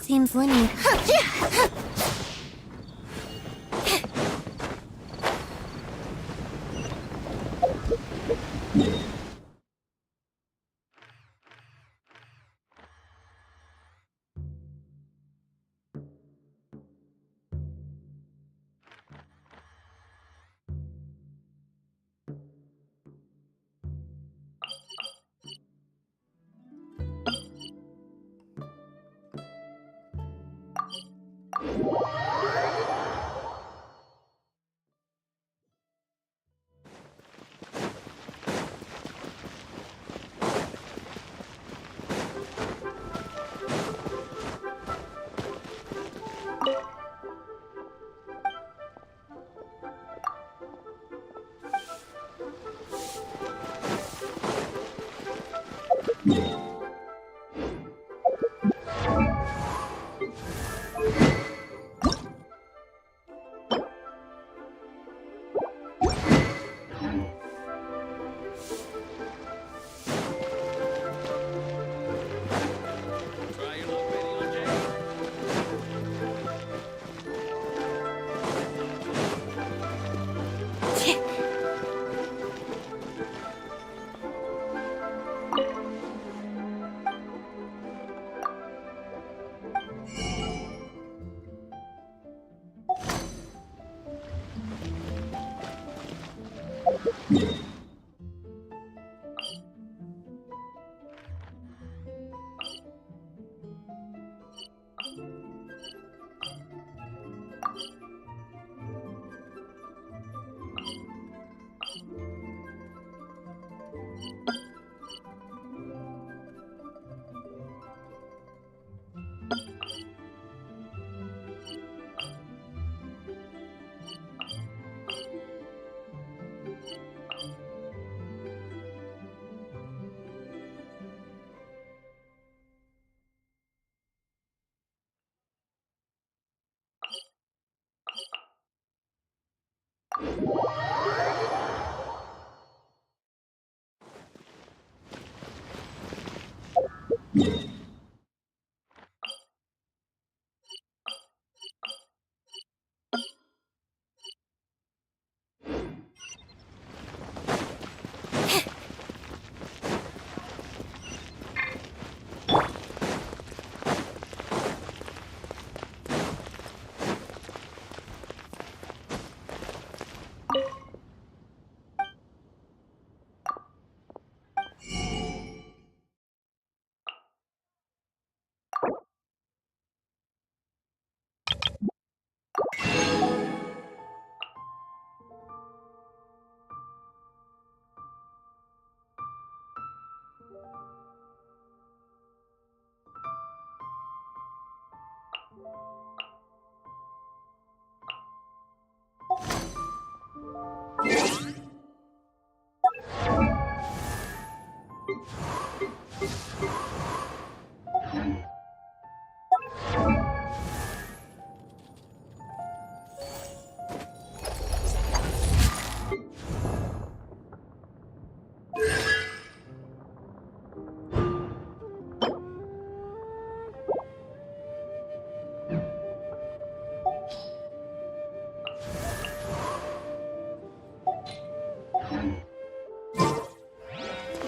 Seems linear.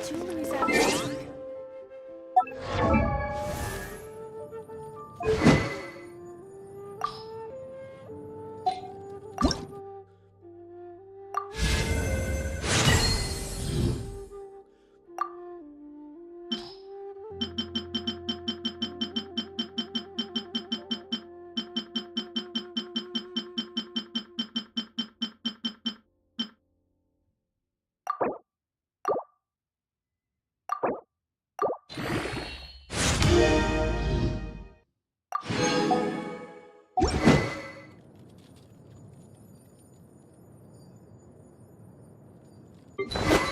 Jewelry's out of stock. You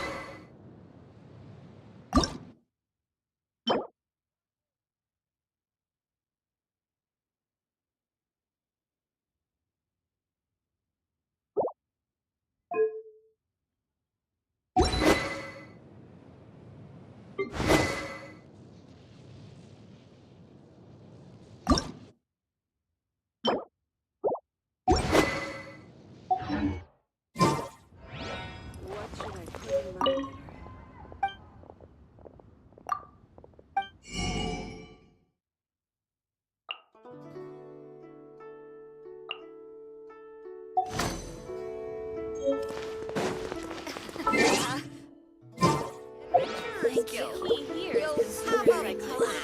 skill. Key here is considered like class.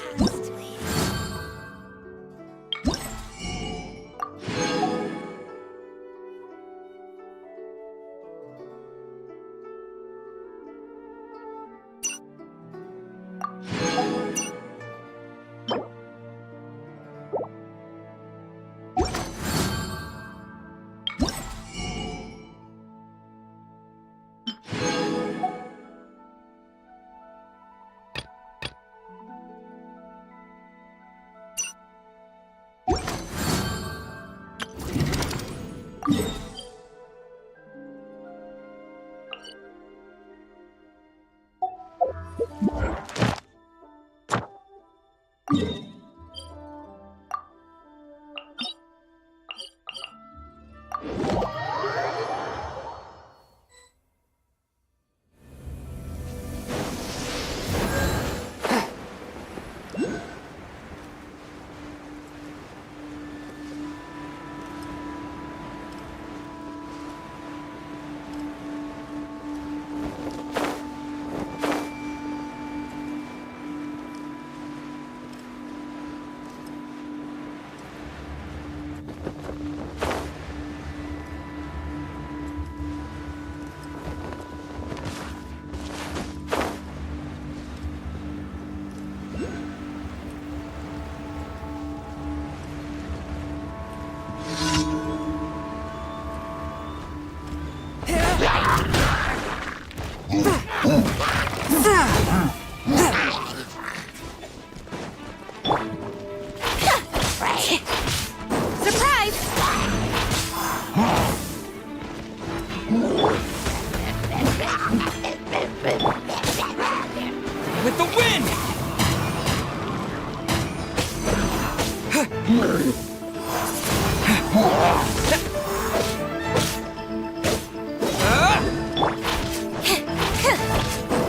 With the wind!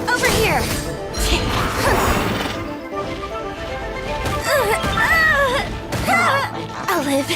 Over here! I'll live.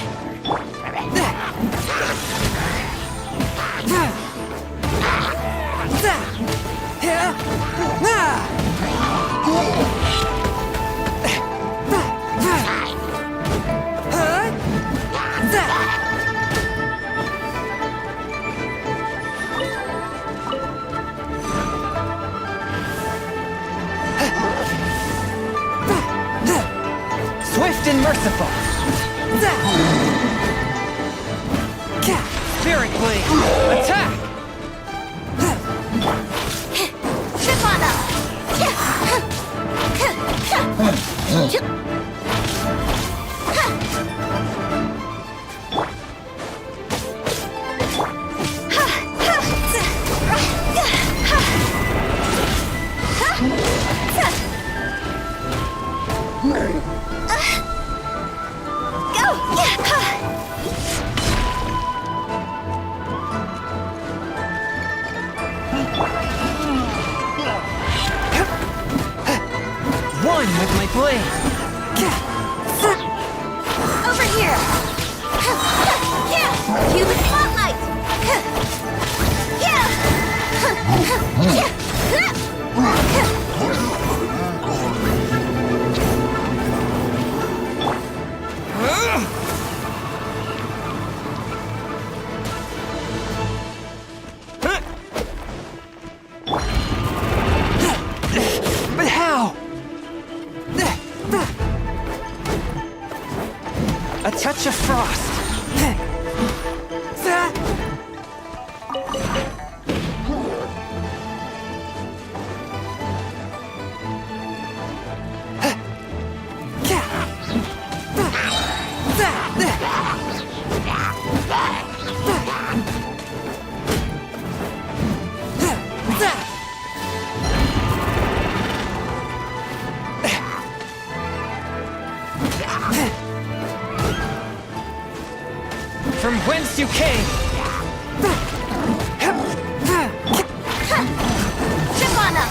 Swift and merciful! Spirit Blade! Attack! Ship on up! One with my blade! Over here! Cubic spotlight! But how? A touch of frost. From whence you came! Ship on up!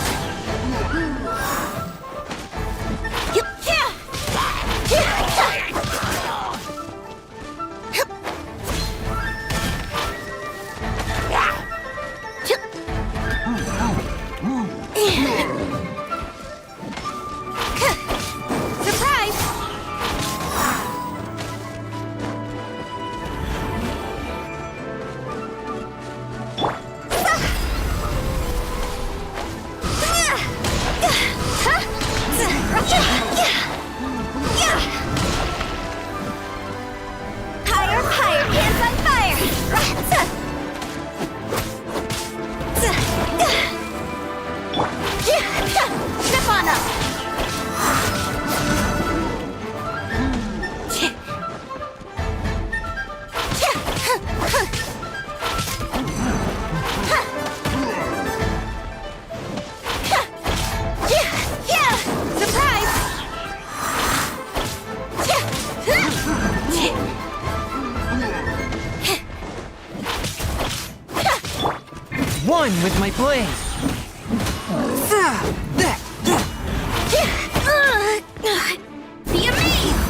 Higher, higher, hands on fire! Step on up! Surprise! One with my blade. Be amazed!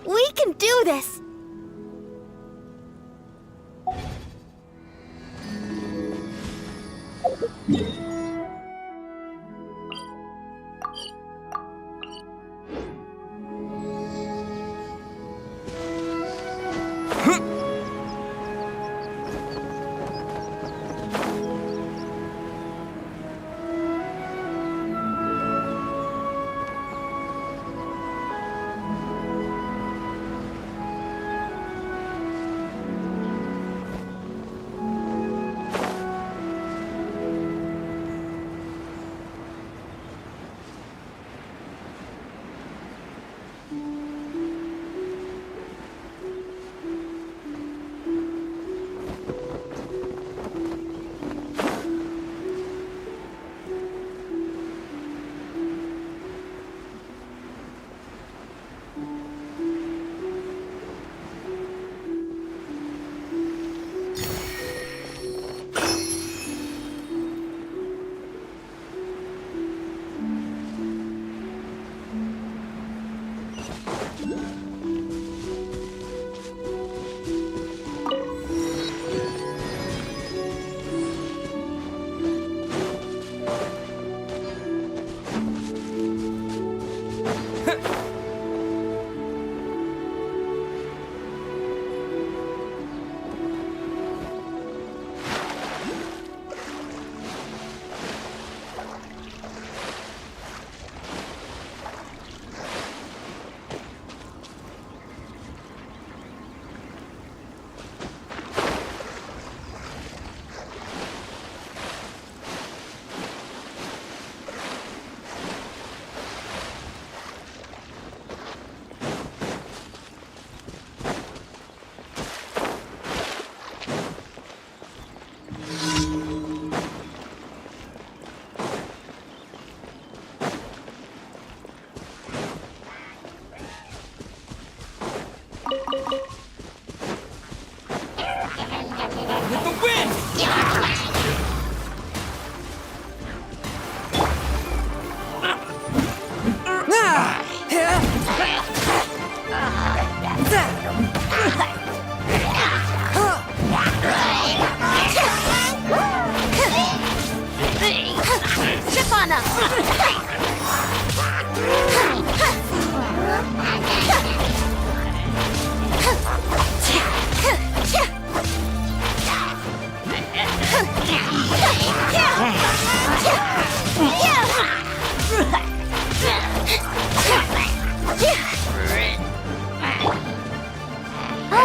We can do this!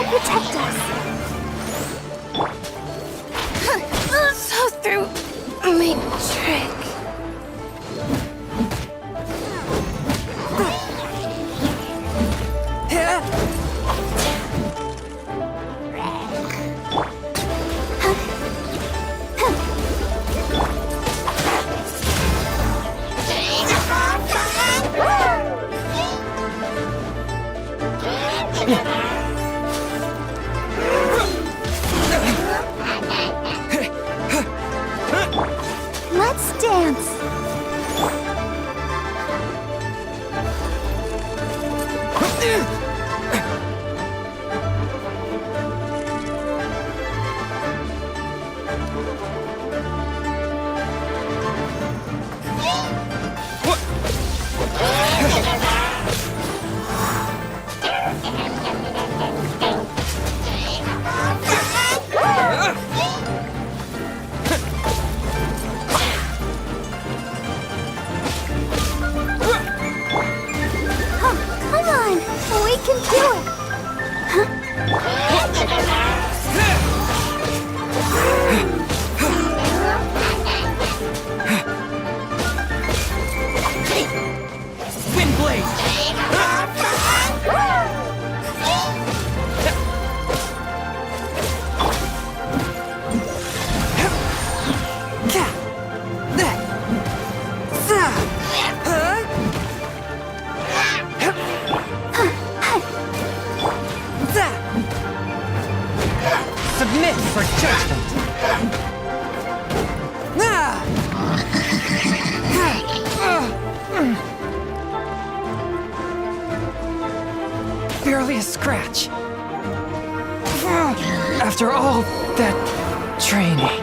shall protect us. So through my trick. Let's dance. Come on, we can do it. Wind blade! Submit for judgment! Barely a scratch. After all that training.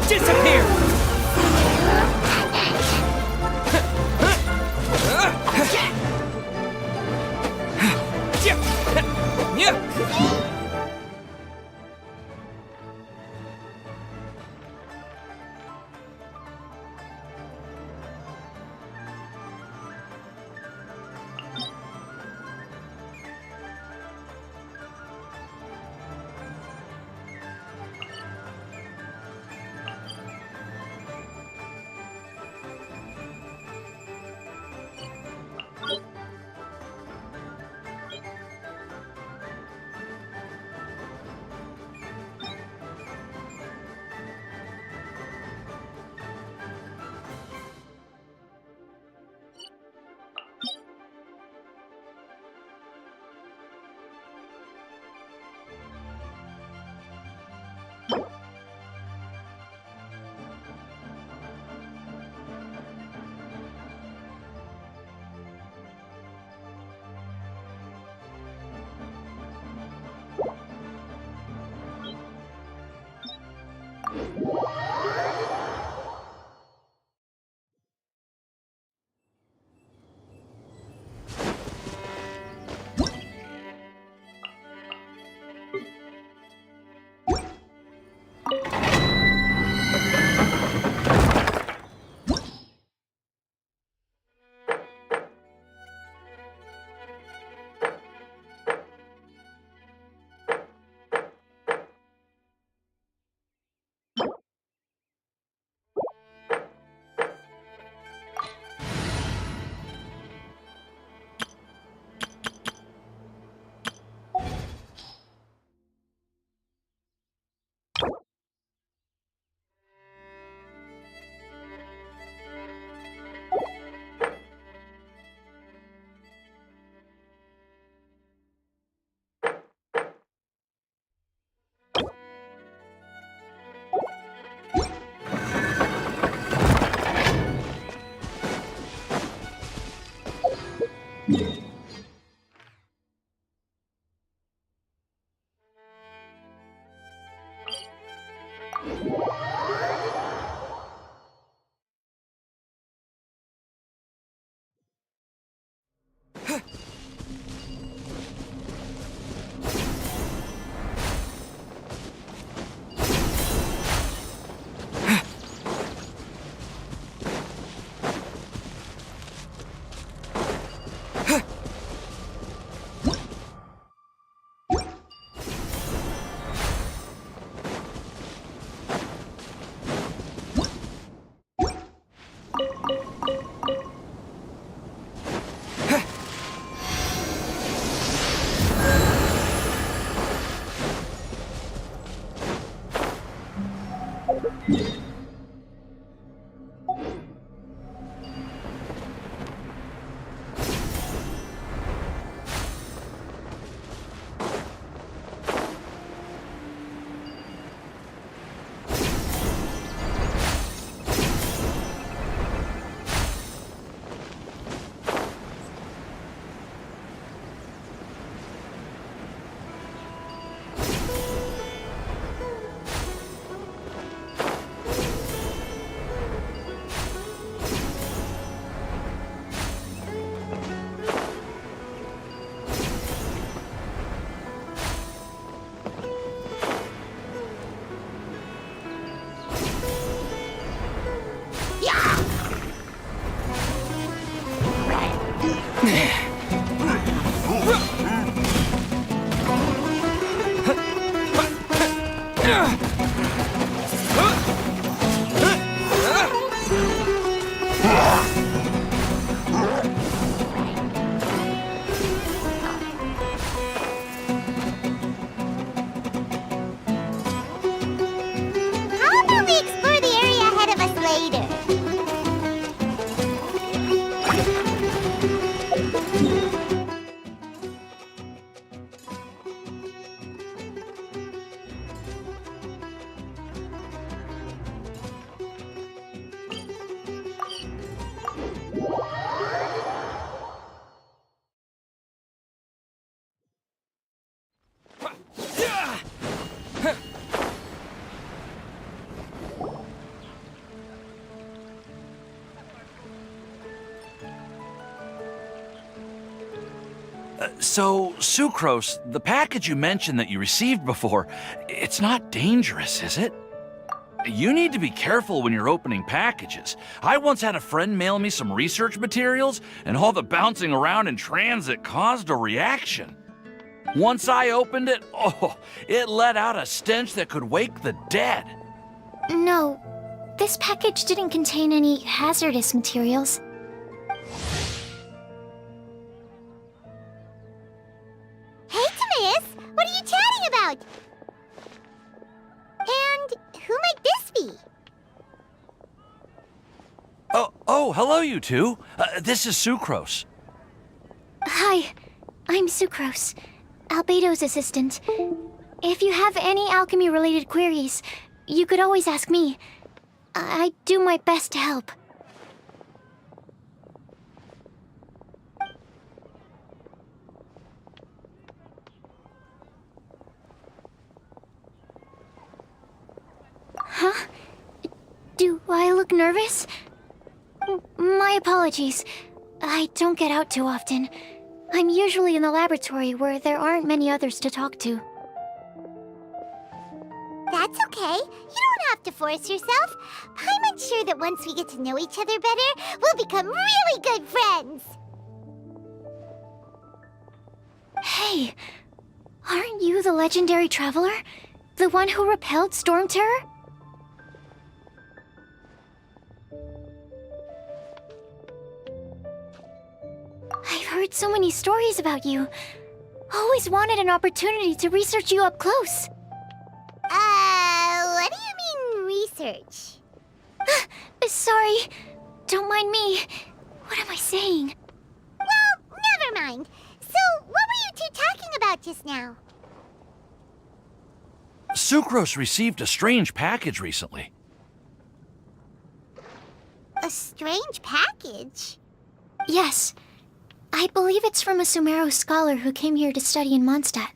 Disappear! How about we explore the area ahead of us later? So, Sucrose, the package you mentioned that you received before, it's not dangerous, is it? You need to be careful when you're opening packages. I once had a friend mail me some research materials, and all the bouncing around in transit caused a reaction. Once I opened it, it let out a stench that could wake the dead. No, this package didn't contain any hazardous materials. Hey, Timaeus! What are you chatting about? And who might this be? Oh, hello, you two. This is Sucrose. Hi, I'm Sucrose, Albedo's assistant. If you have any alchemy-related queries, you could always ask me. I do my best to help. Huh? Do I look nervous? My apologies. I don't get out too often. I'm usually in the laboratory where there aren't many others to talk to. That's okay. You don't have to force yourself. I'm sure that once we get to know each other better, we'll become really good friends. Hey, aren't you the legendary traveler? The one who repelled Storm Terror? I've heard so many stories about you. Always wanted an opportunity to research you up close. What do you mean, research? Sorry. Don't mind me. What am I saying? Well, never mind. So, what were you two talking about just now? Sucrose received a strange package recently. A strange package? Yes. I believe it's from a Sumeru scholar who came here to study in Mondstadt.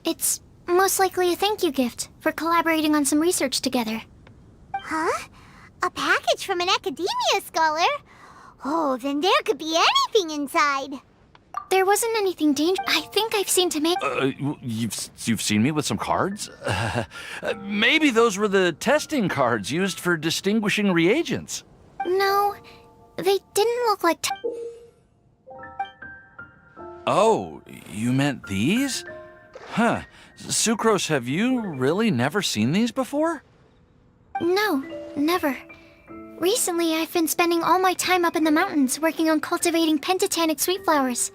It's most likely a thank you gift for collaborating on some research together. Huh? A package from an academia scholar? Oh, then there could be anything inside. There wasn't anything dangerous. I think I've seen You've seen me with some cards? Maybe those were the testing cards used for distinguishing reagents. No, they didn't look like Oh, you meant these? Huh. Sucrose, have you really never seen these before? No, never. Recently, I've been spending all my time up in the mountains working on cultivating pentatonic sweet flowers.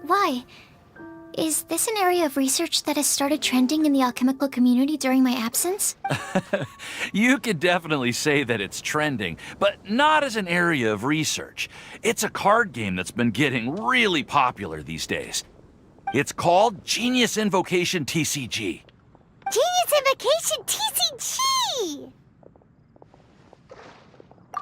Why? Is this an area of research that has started trending in the alchemical community during my absence? You could definitely say that it's trending, but not as an area of research. It's a card game that's been getting really popular these days. It's called Genius Invocation TCG. Genius Invocation TCG!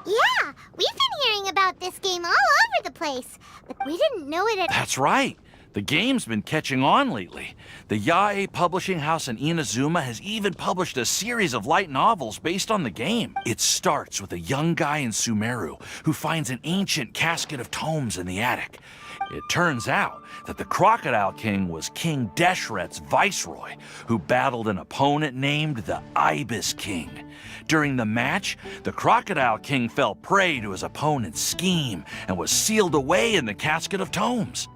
Yeah, we've been hearing about this game all over the place, but we didn't know it had... That's right. The game's been catching on lately. The Yae publishing house in Inazuma has even published a series of light novels based on the game. It starts with a young guy in Sumeru who finds an ancient casket of tomes in the attic. It turns out that the Crocodile King was King Deshret's viceroy, who battled an opponent named the Ibis King. During the match, the Crocodile King fell prey to his opponent's scheme and was sealed away in the casket of tomes.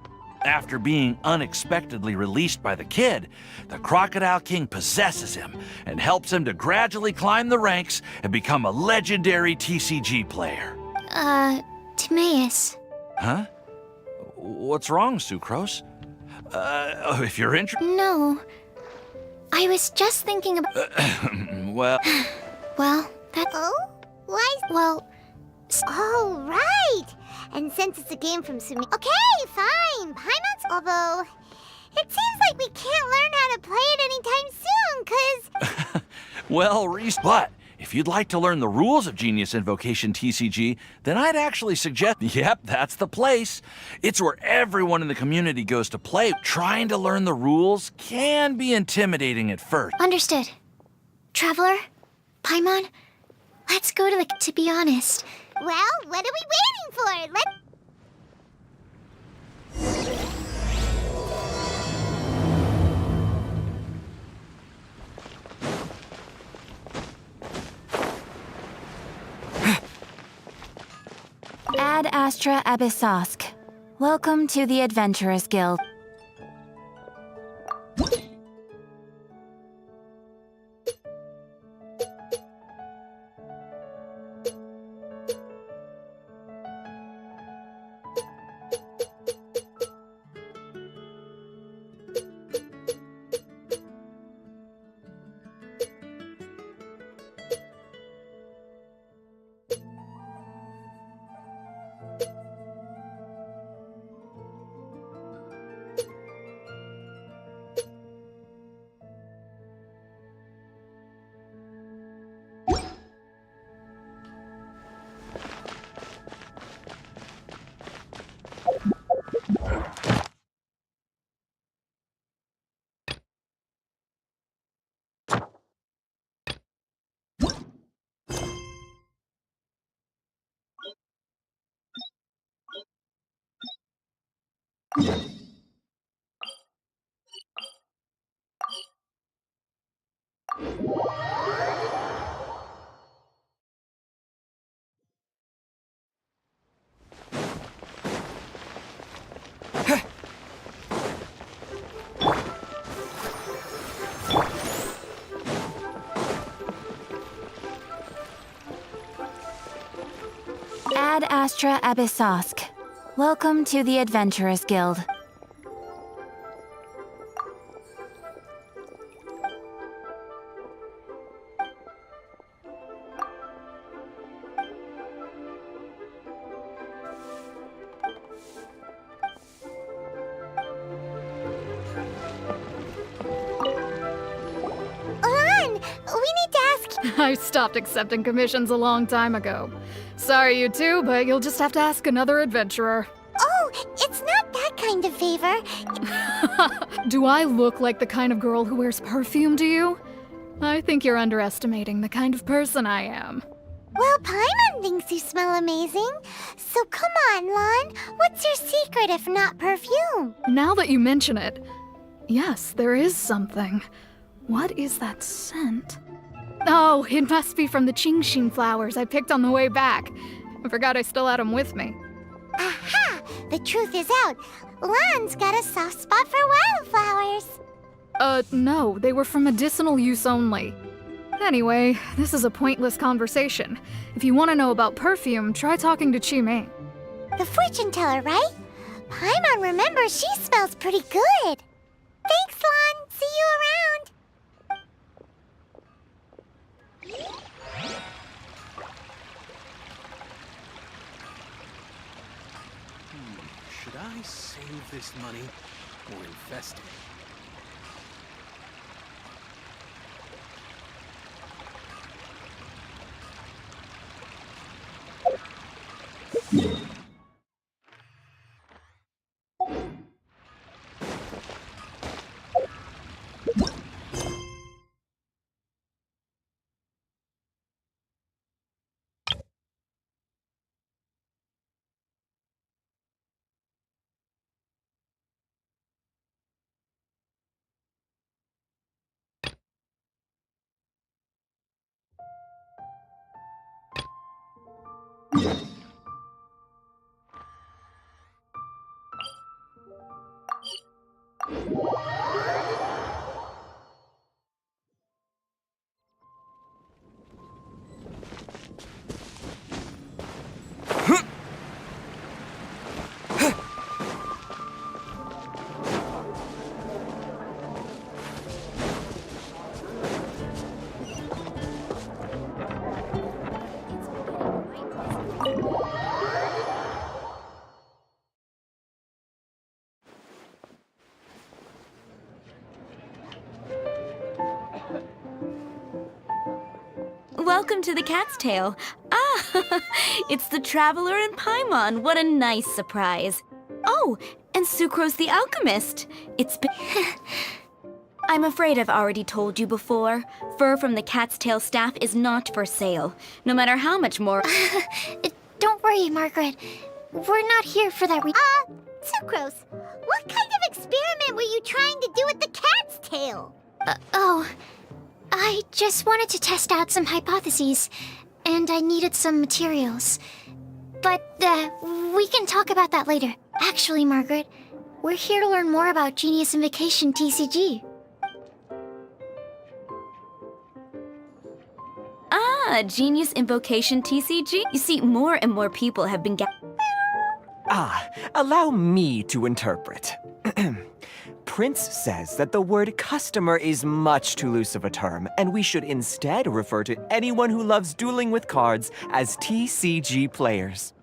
After being unexpectedly released by the kid, the Crocodile King possesses him and helps him to gradually climb the ranks and become a legendary TCG player. Timaeus. Huh? What's wrong, Sucrose? If you're interested... No. I was just thinking about... well... Well, that's... Oh? Why? Well... Oh, right! And since it's a game from Sumi... Okay, fine! Paimon's... Although... It seems like we can't learn how to play it anytime soon, 'cause... Well, Reese, but if you'd like to learn the rules of Genius Invocation TCG, then I'd actually suggest... Yep, that's the place. It's where everyone in the community goes to play. Trying to learn the rules can be intimidating at first. Understood. Traveler? Paimon? Let's go to the... To be honest... Well, what are we waiting for? Let's... Ad Astra Abyssosk. Welcome to the Adventurers Guild. Ad Astra Abyssosk. Welcome to the Adventurers Guild. I stopped accepting commissions a long time ago. Sorry, you two, but you'll just have to ask another adventurer. Oh, it's not that kind of favor. Do I look like the kind of girl who wears perfume to you? I think you're underestimating the kind of person I am. Well, Paimon thinks you smell amazing. So come on, Lon. What's your secret if not perfume? Now that you mention it, yes, there is something. What is that scent? Oh, it must be from the Genshin flowers I picked on the way back. I forgot I still had them with me. Aha! The truth is out. Lon's got a soft spot for wildflowers. No, they were for medicinal use only. Anyway, this is a pointless conversation. If you want to know about perfume, try talking to Chimei. The fortune teller, right? Paimon remembers she smells pretty good. Thanks, Lon. See you around. Should I save this money or invest it? welcome to the Cat's Tail. Ah, it's the Traveler and Paimon. What a nice surprise. Oh, and Sucrose the Alchemist. It's been... I'm afraid I've already told you before. Fur from the Cat's Tail staff is not for sale, no matter how much more... Don't worry, Margaret. We're not here for that Sucrose, what kind of experiment were you trying to do with the cat's tail? I just wanted to test out some hypotheses, and I needed some materials. But, we can talk about that later. Actually, Margaret, we're here to learn more about Genius Invocation TCG. Ah, Genius Invocation TCG? You see, more and more people have been Allow me to interpret. Prince says that the word customer is much too loose of a term, and we should instead refer to anyone who loves dueling with cards as TCG players.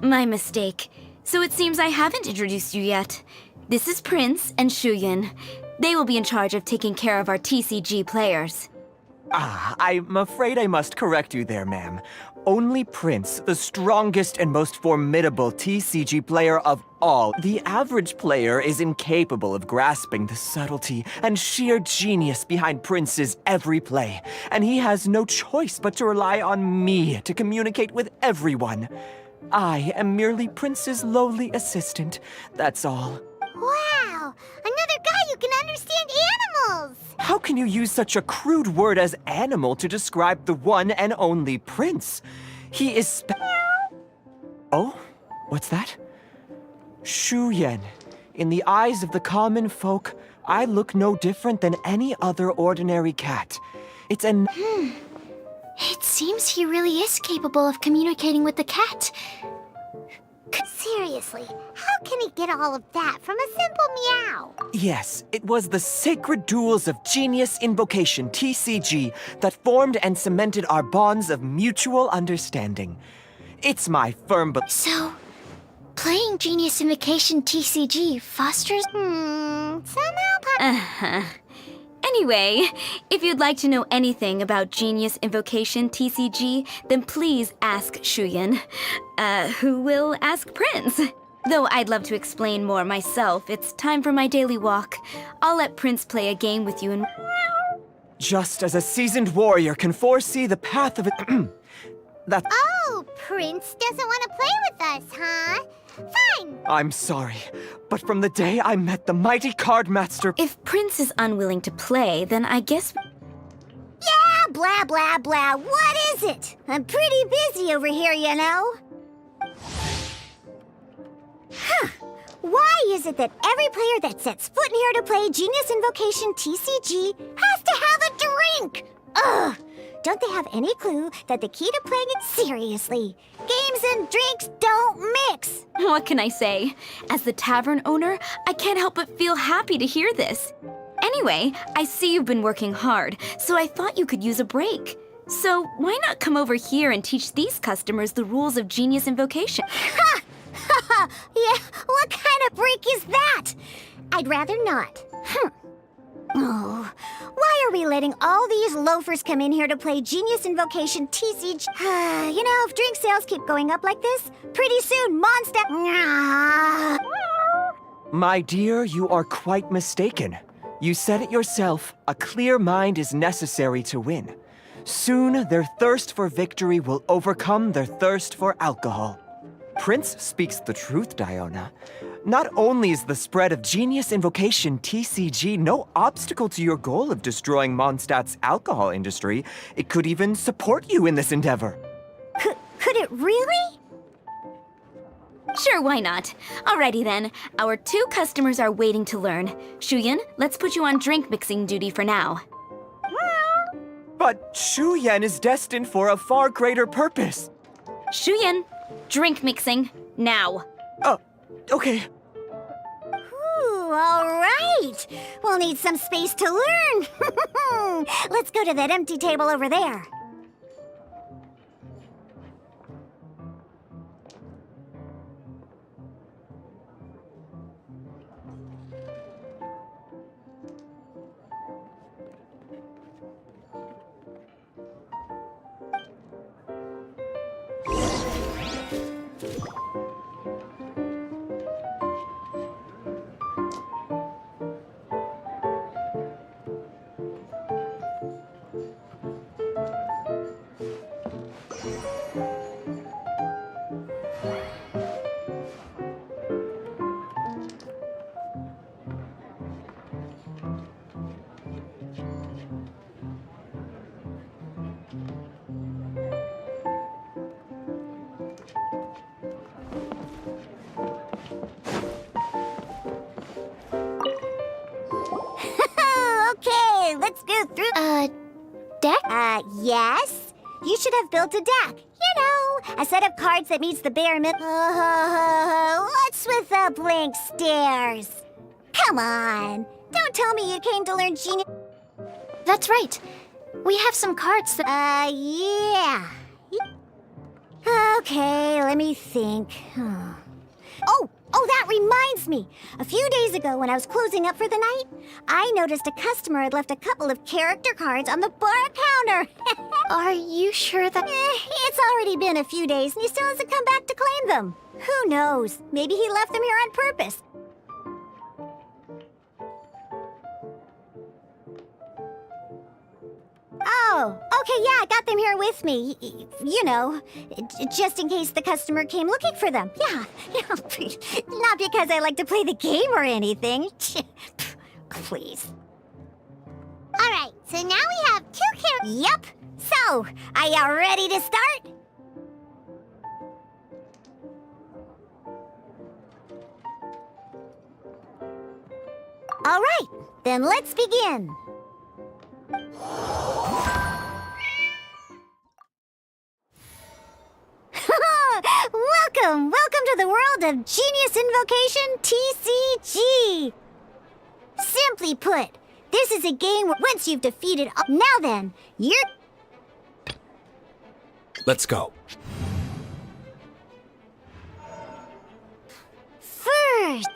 My mistake. So it seems I haven't introduced you yet. This is Prince and Shuyan. They will be in charge of taking care of our TCG players. I'm afraid I must correct you there, ma'am. Only Prince, the strongest and most formidable TCG player of all. The average player is incapable of grasping the subtlety and sheer genius behind Prince's every play, and he has no choice but to rely on me to communicate with everyone. I am merely Prince's lowly assistant, that's all. Wow, another guy who can understand animals! How can you use such a crude word as animal to describe the one and only Prince? He is Oh? What's that? Shuyan. In the eyes of the common folk, I look no different than any other ordinary cat. It's an... It seems he really is capable of communicating with the cat. Seriously, how can he get all of that from a simple meow? Yes, it was the sacred duels of Genius Invocation, TCG, that formed and cemented our bonds of mutual understanding. It's my firm belief. So, playing Genius Invocation TCG fosters... Somehow... Anyway, if you'd like to know anything about Genius Invocation TCG, then please ask Shuyan, who will ask Prince. Though I'd love to explain more myself, it's time for my daily walk. I'll let Prince play a game with you and... Just as a seasoned warrior can foresee the path of it... That... Oh, Prince doesn't want to play with us, huh? Fine! I'm sorry, but from the day I met the mighty card master... If Prince is unwilling to play, then I guess... Yeah, blah, blah, blah. What is it? I'm pretty busy over here, you know. Huh. Why is it that every player that sets foot in here to play Genius Invocation TCG has to have a drink? Ugh! Don't they have any clue that the key to playing it seriously? Games and drinks don't mix! What can I say? As the tavern owner, I can't help but feel happy to hear this. Anyway, I see you've been working hard, so I thought you could use a break. So why not come over here and teach these customers the rules of Genius Invocation? Ha! Ha! Yeah, what kind of break is that? I'd rather not. Oh, why are we letting all these loafers come in here to play Genius Invocation TCG? You know, if drink sales keep going up like this, pretty soon Mondstadt... My dear, you are quite mistaken. You said it yourself, a clear mind is necessary to win. Soon, their thirst for victory will overcome their thirst for alcohol. Prince speaks the truth, Diona. Not only is the spread of Genius Invocation TCG no obstacle to your goal of destroying Mondstadt's alcohol industry, it could even support you in this endeavor. Could it really? Sure, why not? Alrighty then, our 2 customers are waiting to learn. Shuyan, let's put you on drink mixing duty for now. But Shuyan is destined for a far greater purpose. Shuyan, drink mixing, now. Okay. Ooh, all right. We'll need some space to learn. Let's go to that empty table over there. let's go through. Deck? Yes. You should have built a deck. You know, a set of cards that meets the bare minimum. What's with the blank stares? Come on. Don't tell me you came to learn genius. That's right. We have some cards that. Yeah. Okay, let me think. Oh, that reminds me. A few days ago, when I was closing up for the night, I noticed a customer had left a couple of character cards on the bar counter. Are you sure that. It's already been a few days, and he still hasn't come back to claim them. Who knows? Maybe he left them here on purpose. Oh, okay, yeah, I got them here with me. You know, just in case the customer came looking for them. Yeah, not because I like to play the game or anything. Please. All right, so now we have 2 characters. Yep. So, are you ready to start? All right, then let's begin. Welcome to the world of Genius Invocation TCG. Simply put, this is a game where once you've defeated all... Now then, you're... Let's go. First,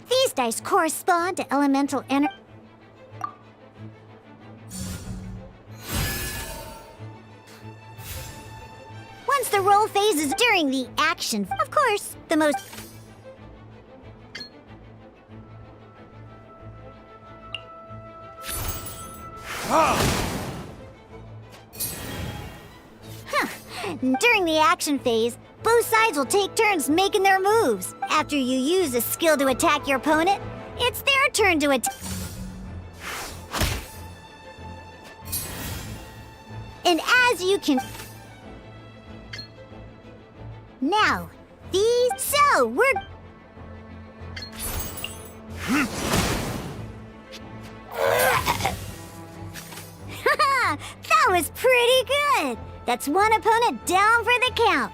these dice correspond to elemental energy. Once the roll phase is during the action, of course, the most... During the action phase, both sides will take turns making their moves. After you use a skill to attack your opponent, it's their turn to attack. And as you can... Now, these... So, we're... That was pretty good! That's one opponent down for the count.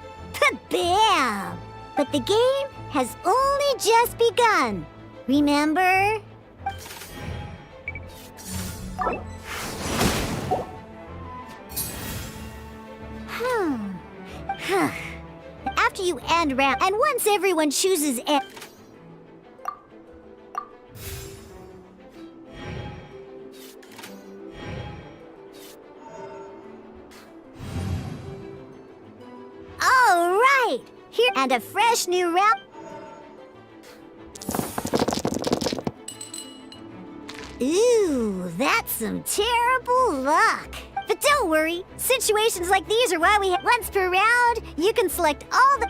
Bam! But the game has only just begun. Remember? After you end round, and once everyone chooses it. All right, here and a fresh new round. Ooh, that's some terrible luck. But don't worry, situations like these are why we have once per round, you can select all the...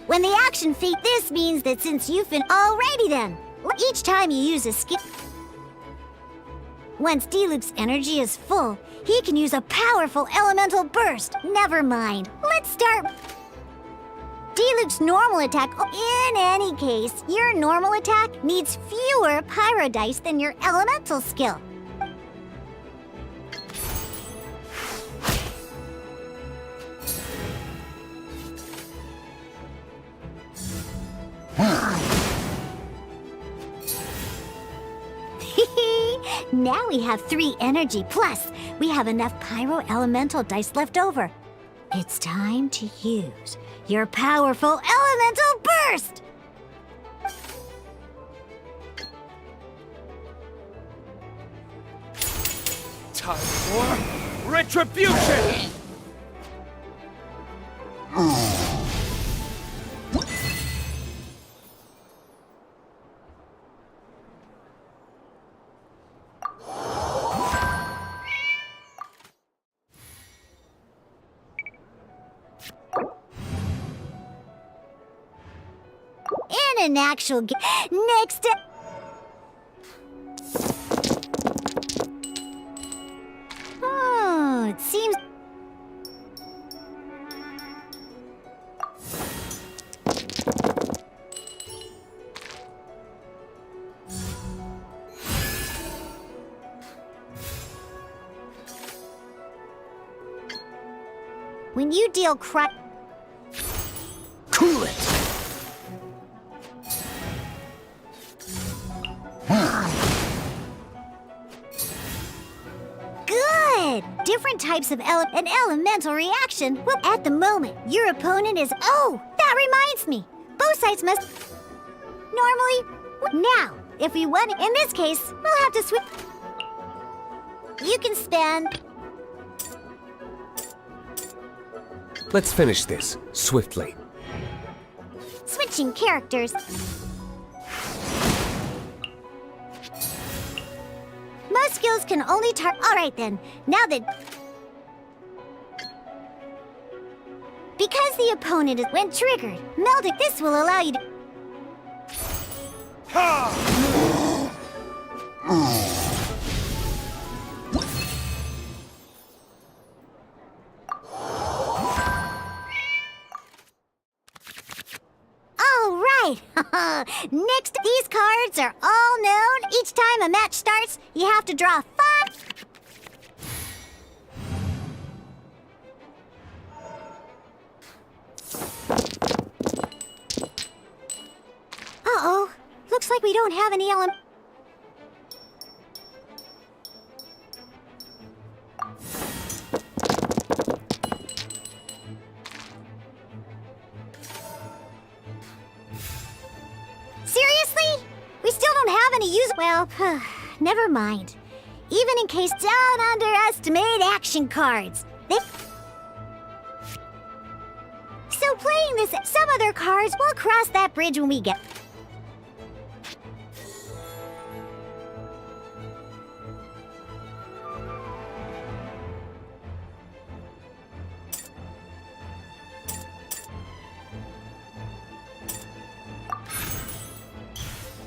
When the action feat, this means that since you've been... Alrighty then, each time you use a skill... Once D-Luke's energy is full, he can use a powerful elemental burst. Never mind. Let's start... D-Luke's normal attack... In any case, your normal attack needs fewer pyro dice than your elemental skill. Now we have 3 energy, plus we have enough pyro elemental dice left over. It's time to use your powerful elemental burst! Time for retribution! In an actual game. Next up. It seems... When you deal Cool it! Good! Different types of an elemental reaction. Well, at the moment, your opponent is... Oh, that reminds me. Both sides must... Normally... Now, if we won in this case, we'll have to switch... You can spend... Let's finish this, swiftly. Switching characters. Most skills can only Alright then, now that... Because the opponent is... When triggered, melting, this will allow you to... Next, these cards are all known. Each time a match starts, you have to draw 5. Uh-oh. Looks like we don't have any element. Seriously? We still don't have any use. Well, never mind. Even in case, don't underestimate action cards. So playing this, some other cards, we'll cross that bridge when we get.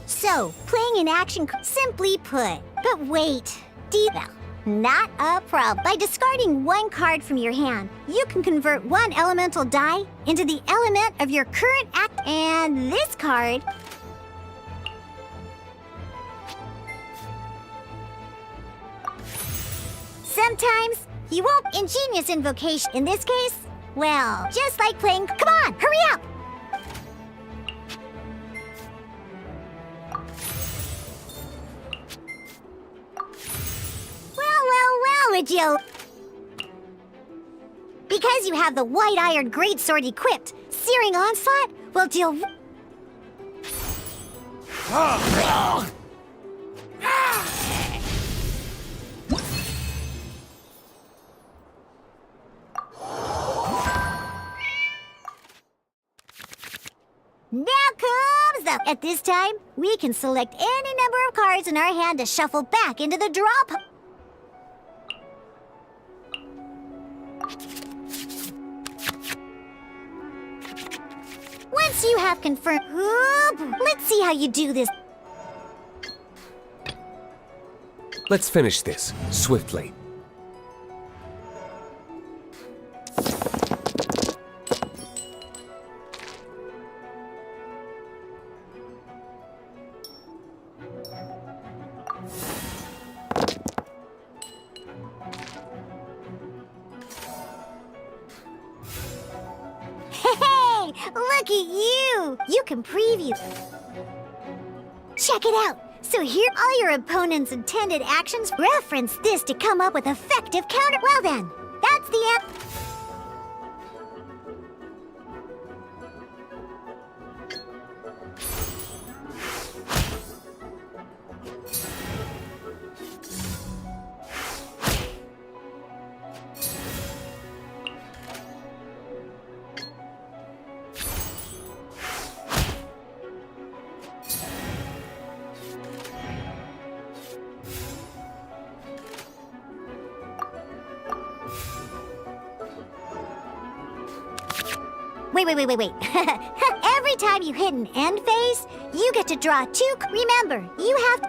So, playing an action simply put. But wait, well, not a problem. By discarding one card from your hand, you can convert one elemental die into the element of your current act. And this card... Sometimes, you won't ingenious invocation. In this case, well, just like playing... Come on, hurry up! Would you? Because you have the white iron greatsword equipped, Searing Onslaught will deal. Now comes the... At this time, we can select any number of cards in our hand to shuffle back into the draw. Once you have confirmed... Let's see how you do this. Let's finish this, swiftly. Look at you! You can preview. Check it out! So here, all your opponent's intended actions reference this to come up with effective counter. Well then, that's the end. Wait. Every time you hit an end phase, you get to draw 2. Remember, you have to...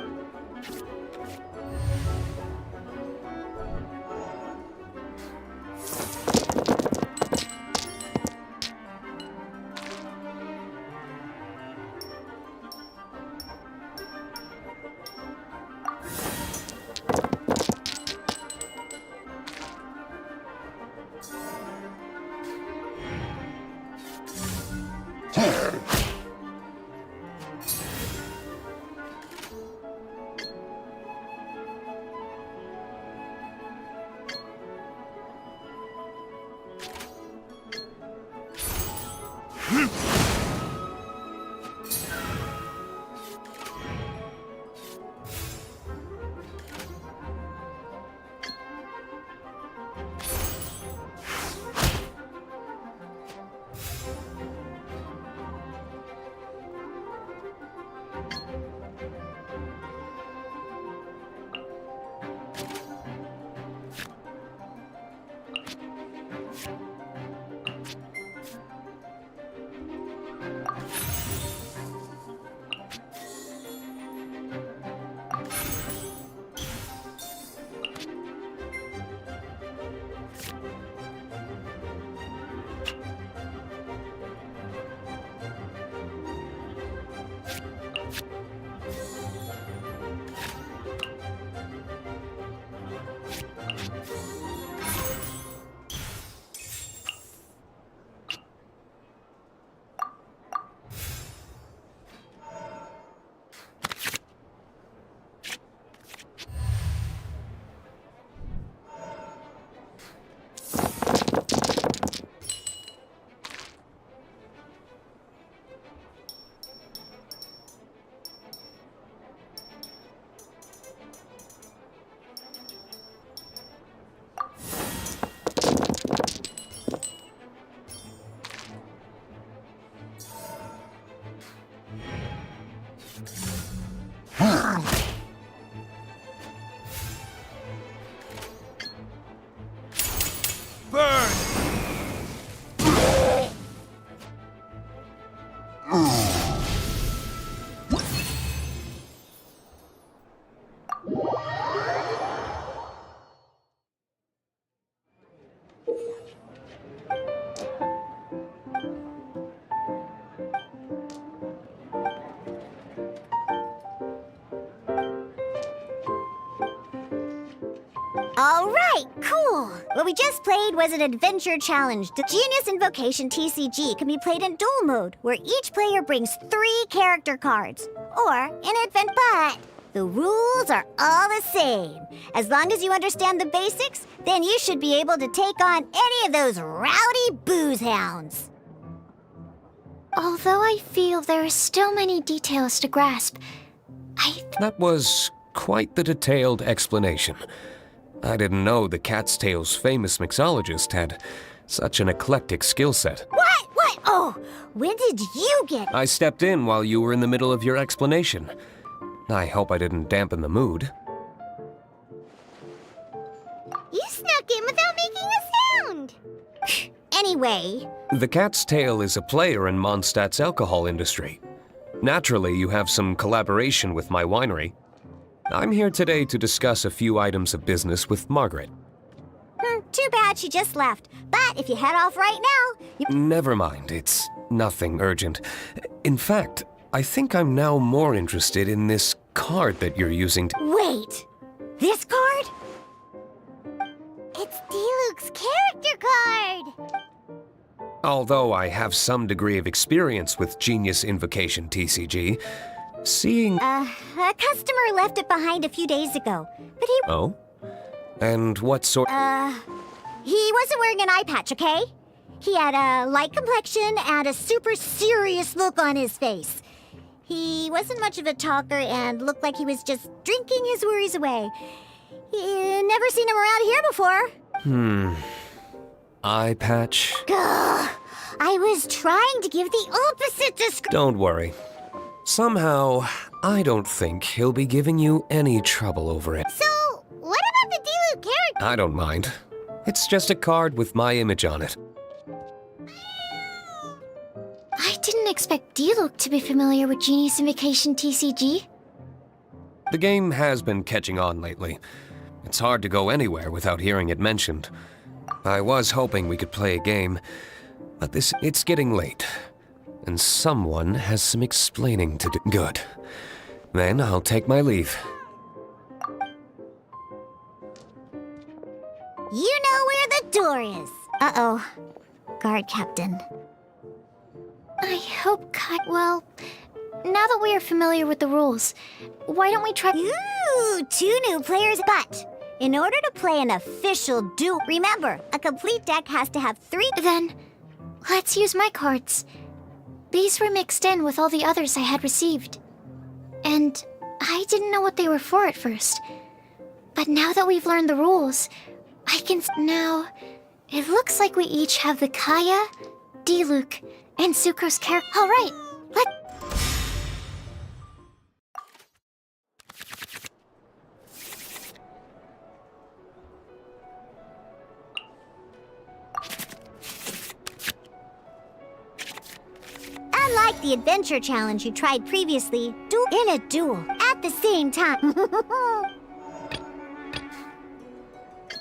All right, cool. What we just played was an adventure challenge. The Genius Invocation TCG can be played in duel mode, where each player brings 3 character cards, or in advent, but the rules are all the same. As long as you understand the basics, then you should be able to take on any of those rowdy booze hounds. Although I feel there are still many details to grasp, That was quite the detailed explanation. I didn't know the Cat's Tail's famous mixologist had such an eclectic skill set. What? Oh, when did you get... I stepped in while you were in the middle of your explanation. I hope I didn't dampen the mood. You snuck in without making a sound. Anyway... The Cat's Tail is a player in Mondstadt's alcohol industry. Naturally, you have some collaboration with my winery. I'm here today to discuss a few items of business with Margaret. Too bad she just left. But if you head off right now... Never mind, it's nothing urgent. In fact, I think I'm now more interested in this card that you're using to... Wait! This card? It's Diluc's character card! Although I have some degree of experience with Genius Invocation TCG, seeing... A customer left it behind a few days ago, but he... Oh? And what sort... He wasn't wearing an eye patch, okay? He had a light complexion and a super serious look on his face. He wasn't much of a talker and looked like he was just drinking his worries away. Never seen him around here before. Eye patch? Gah! I was trying to give the opposite description. Don't worry. Somehow, I don't think he'll be giving you any trouble over it. So, what about the Diluc character? I don't mind. It's just a card with my image on it. I didn't expect Diluc to be familiar with Genius Invocation TCG. The game has been catching on lately. It's hard to go anywhere without hearing it mentioned. I was hoping we could play a game, but it's getting late. And someone has some explaining to do. Good. Then I'll take my leave. You know where the door is. Uh-oh. Guard captain. I hope well, now that we are familiar with the rules, why don't we try... Ooh, 2 new players, but in order to play an official duel, remember, a complete deck has to have 3... Then, let's use my cards. These were mixed in with all the others I had received. And I didn't know what they were for at first. But now that we've learned the rules, I can... Now, it looks like we each have the Kaya, Diluc, and Sucrose character. All right, Unlike the adventure challenge you tried previously, in a duel at the same time.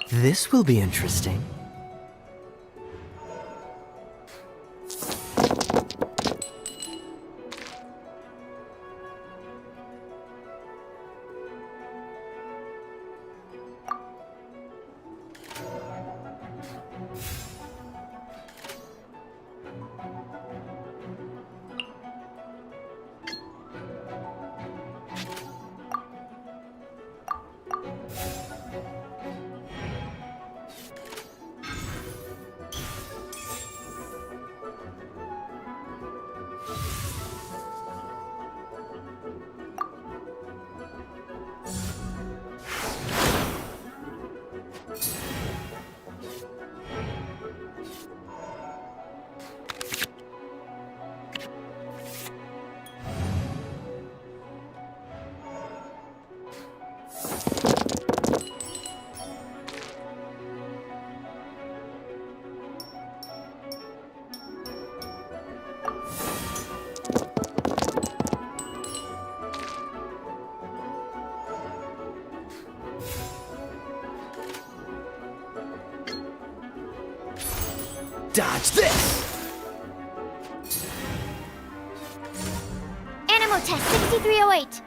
This will be interesting. Dodge this! Animo test 6308.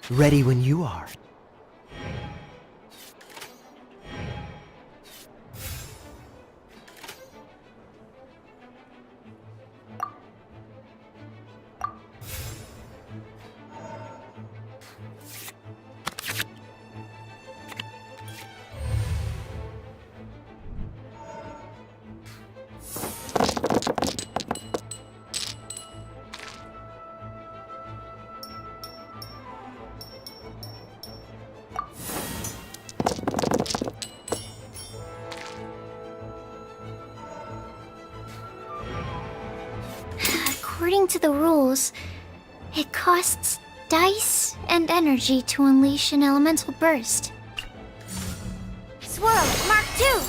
Ready when you are. According to the rules, it costs dice and energy to unleash an elemental burst. Swirl, Mark 2!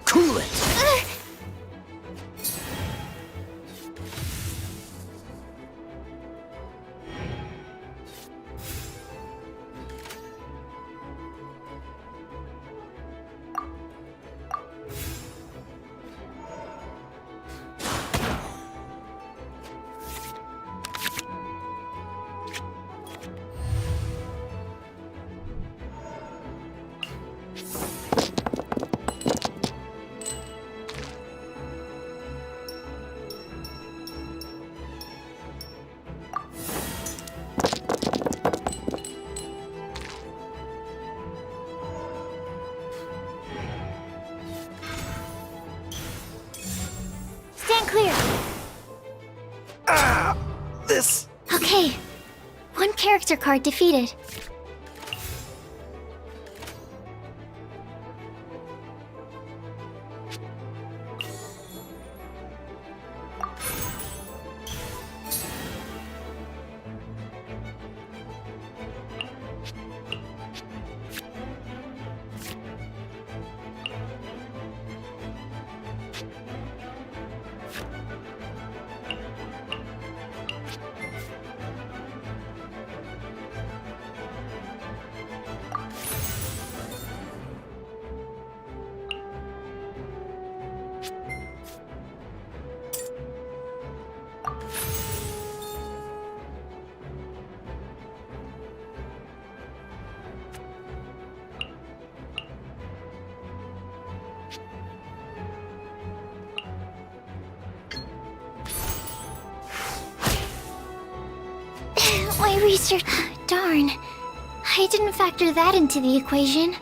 Cool it! Stand clear! This... Okay, one character card defeated. My research... Darn. I didn't factor that into the equation.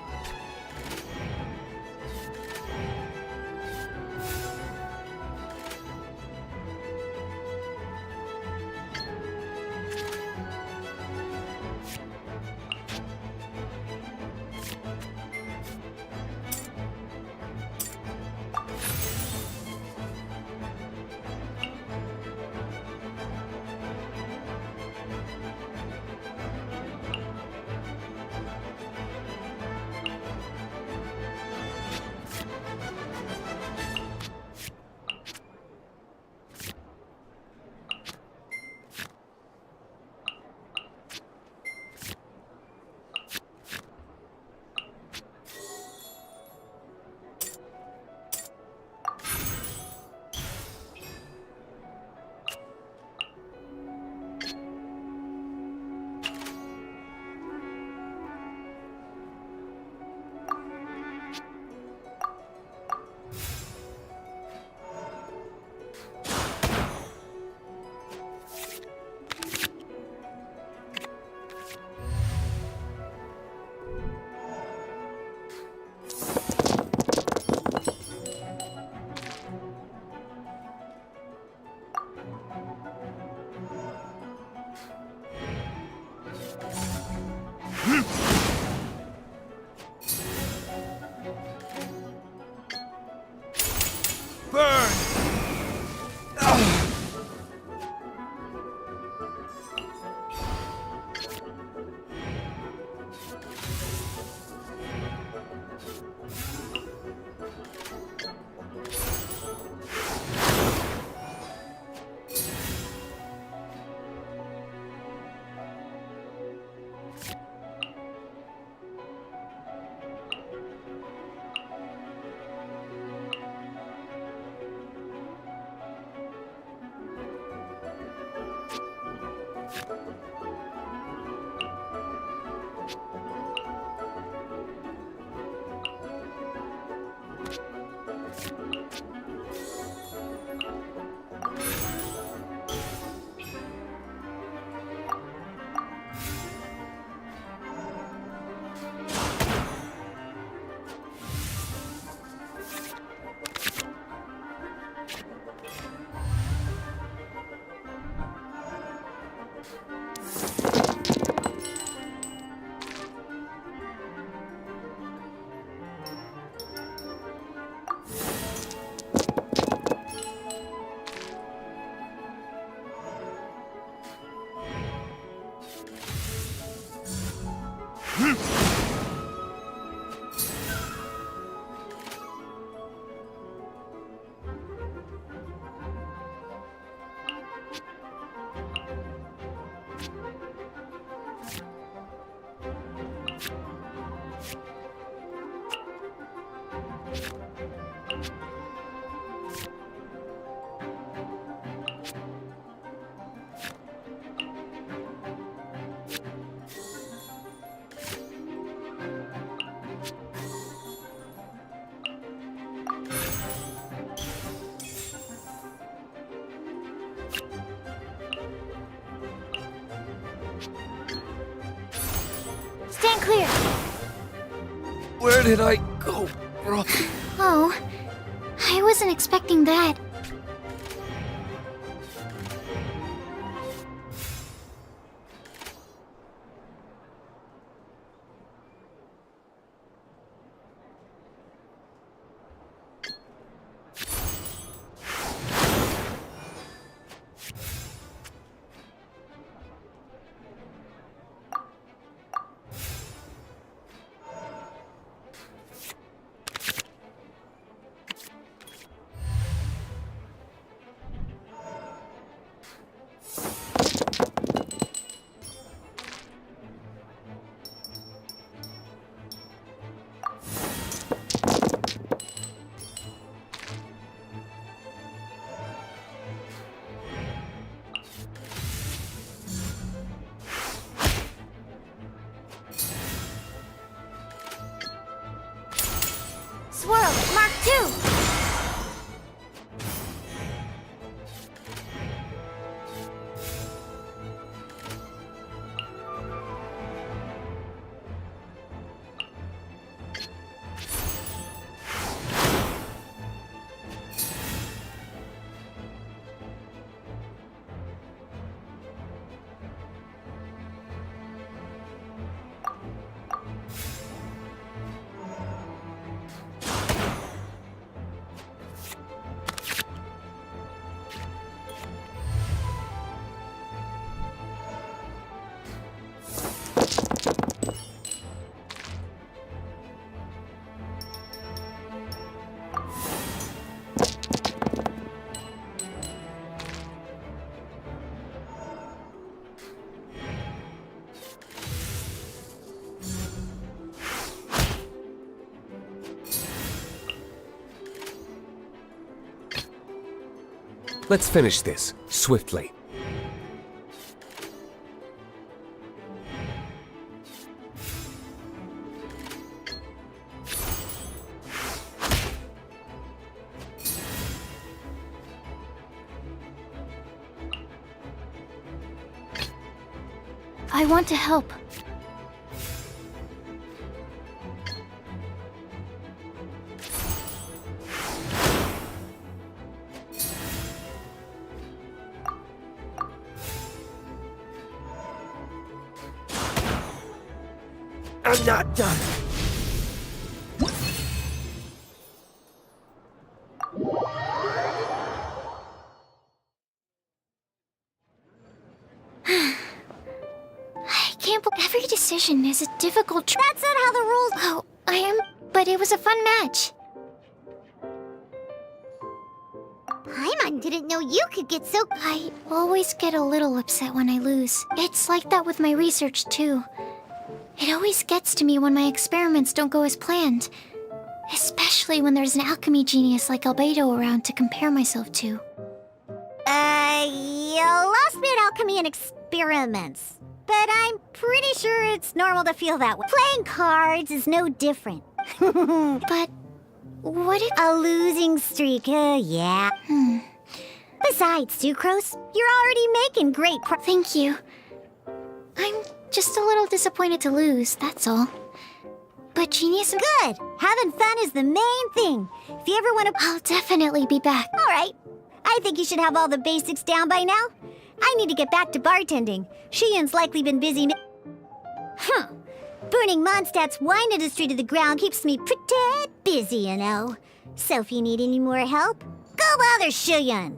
Stand clear! Where did I go wrong? Oh, I wasn't expecting that. Swirl, Mark 2! Let's finish this swiftly. I want to help. I'm not done. I can't believe every decision is a difficult That's not how the rules... Oh, I am... But it was a fun match. Paimon didn't know you could get so... I always get a little upset when I lose. It's like that with my research, too. It always gets to me when my experiments don't go as planned. Especially when there's an alchemy genius like Albedo around to compare myself to. You lost me at alchemy and experiments. But I'm pretty sure it's normal to feel that way. Playing cards is no different. But what if... A losing streak, yeah. Besides, Sucrose, you're already making great Thank you. I'm just a little disappointed to lose, that's all. But Genius... Good! Having fun is the main thing. If you ever want to... I'll definitely be back. All right. I think you should have all the basics down by now. I need to get back to bartending. Shiyan's likely been busy... Burning Mondstadt's wine industry to the ground keeps me pretty busy, you know. So if you need any more help, go bother Shiyan.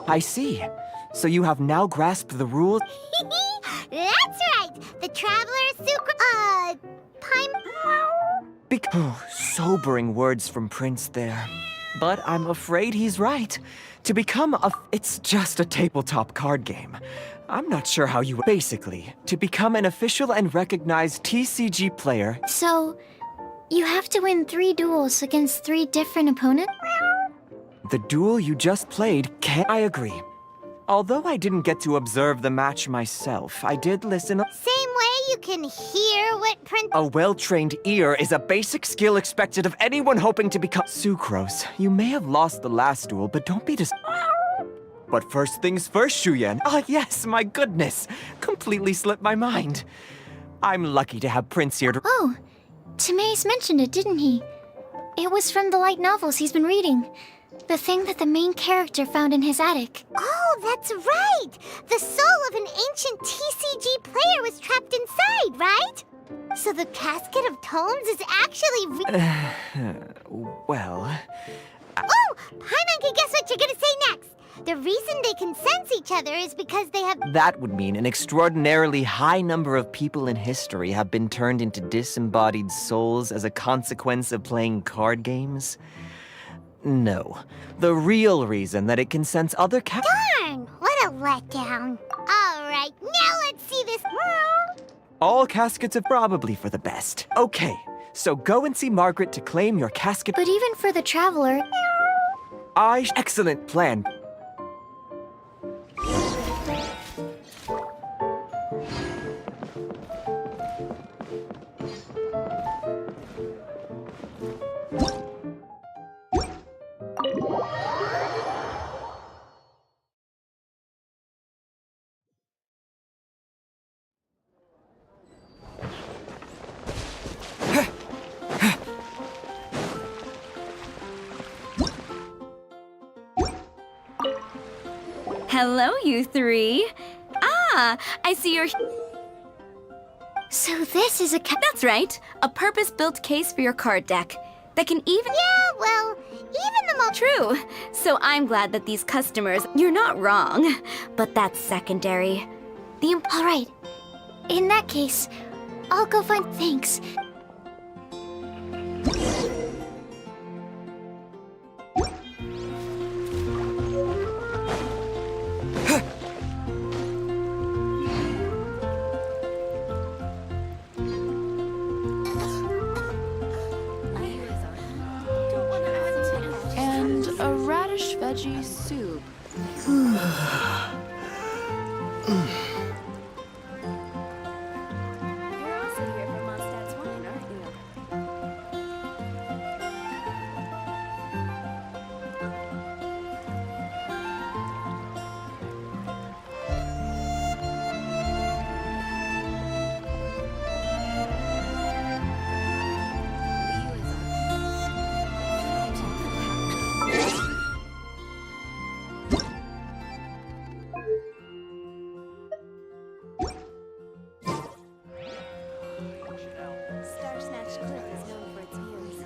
I see. So you have now grasped the rules? That's right! The Traveler's Sobering words from Prince there. But I'm afraid he's right. To become a... It's just a tabletop card game. I'm not sure how you... Basically, to become an official and recognized TCG player... So, you have to win 3 duels against 3 different opponents? The duel you just played can't... I agree. Although I didn't get to observe the match myself, I did listen... Same way you can hear what Prince... A well-trained ear is a basic skill expected of anyone hoping to become... Sucrose, you may have lost the last duel, but don't be But first things first, Shuyan. Ah, yes, my goodness. Completely slipped my mind. I'm lucky to have Prince here to... Oh, Timaeus mentioned it, didn't he? It was from the light novels he's been reading. The thing that the main character found in his attic. Oh, that's right! The soul of an ancient TCG player was trapped inside, right? So the Casket of Tomes is actually well... Oh! Paimon can guess what you're gonna say next! The reason they can sense each other is because they have... That would mean an extraordinarily high number of people in history have been turned into disembodied souls as a consequence of playing card games. No. The real reason that it can sense other Darn! What a letdown. Alright, now let's see this... All caskets are probably for the best. Okay, so go and see Margaret to claim your casket... But even for the Traveler... Excellent plan. Hello, you 3. Ah, I see you're... So this is a That's right. A purpose-built case for your card deck. That can even... Yeah, well, even the most... True. So I'm glad that these customers... You're not wrong. But that's secondary. All right. In that case, I'll go find... Thanks. And a radish veggie soup. You're also here for Mondstadt's wine, aren't you? Star Snatch Cliff is known for its views.